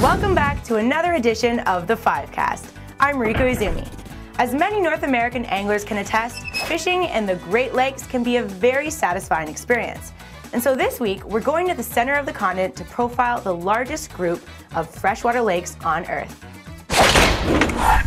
Welcome back to another edition of the 5CAST. I'm Mariko Izumi. As many North American anglers can attest, fishing in the Great Lakes can be a very satisfying experience. And so this week, we're going to the center of the continent to profile the largest group of freshwater lakes on Earth.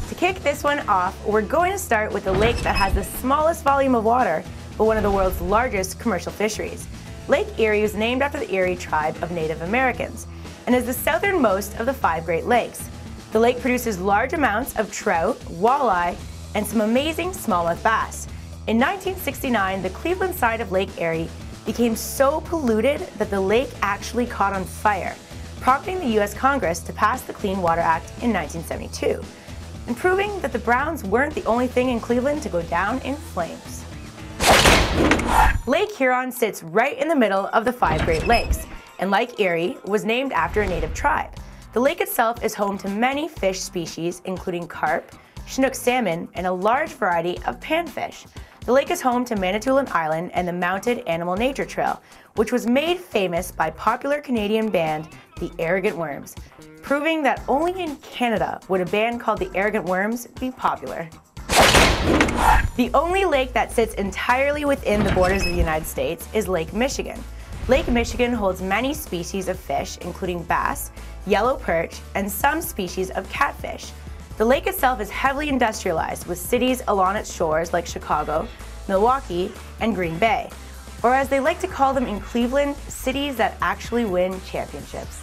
To kick this one off, we're going to start with the lake that has the smallest volume of water, but one of the world's largest commercial fisheries. Lake Erie is named after the Erie tribe of Native Americans and is the southernmost of the 5 Great Lakes. The lake produces large amounts of trout, walleye, and some amazing smallmouth bass. In 1969, the Cleveland side of Lake Erie became so polluted that the lake actually caught on fire, prompting the U.S. Congress to pass the Clean Water Act in 1972, and proving that the Browns weren't the only thing in Cleveland to go down in flames. Lake Huron sits right in the middle of the 5 Great Lakes, and like Erie, was named after a native tribe. The lake itself is home to many fish species, including carp, Chinook salmon, and a large variety of panfish. The lake is home to Manitoulin Island and the Mounted Animal Nature Trail, which was made famous by popular Canadian band The Arrogant Worms, proving that only in Canada would a band called The Arrogant Worms be popular. The only lake that sits entirely within the borders of the United States is Lake Michigan. Lake Michigan holds many species of fish, including bass, yellow perch, and some species of catfish. The lake itself is heavily industrialized, with cities along its shores like Chicago, Milwaukee, and Green Bay, or as they like to call them in Cleveland, cities that actually win championships.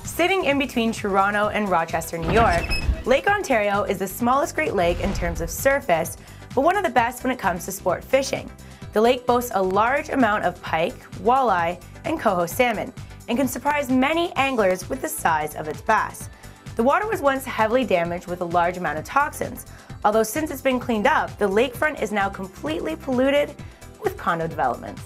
Sitting in between Toronto and Rochester, New York, Lake Ontario is the smallest Great Lake in terms of surface, but one of the best when it comes to sport fishing. The lake boasts a large amount of pike, walleye, and coho salmon, and can surprise many anglers with the size of its bass. The water was once heavily damaged with a large amount of toxins, although since it's been cleaned up, the lakefront is now completely polluted with condo developments.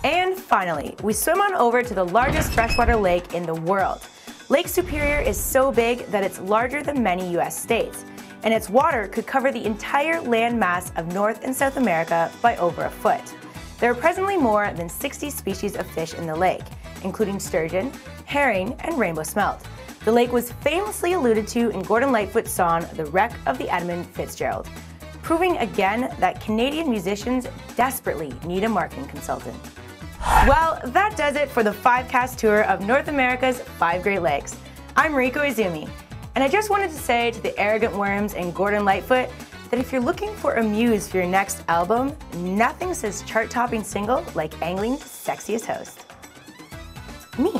And finally, we swim on over to the largest freshwater lake in the world. Lake Superior is so big that it's larger than many U.S. states, and its water could cover the entire land mass of North and South America by over a foot. There are presently more than 60 species of fish in the lake, including sturgeon, herring, and rainbow smelt. The lake was famously alluded to in Gordon Lightfoot's song, The Wreck of the Edmund Fitzgerald, proving again that Canadian musicians desperately need a marketing consultant. Well, that does it for the 5CAST tour of North America's 5 Great Lakes. I'm Mariko Izumi, and I just wanted to say to the Arrogant Worms and Gordon Lightfoot that if you're looking for a muse for your next album, nothing says chart-topping single like angling's sexiest host. Me.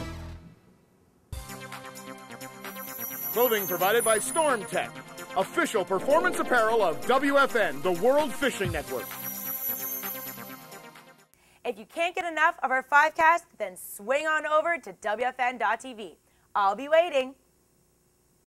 Clothing provided by Storm Tech, official performance apparel of WFN, the World Fishing Network. If you can't get enough of our 5CAST, then swing on over to WFN.tv. I'll be waiting.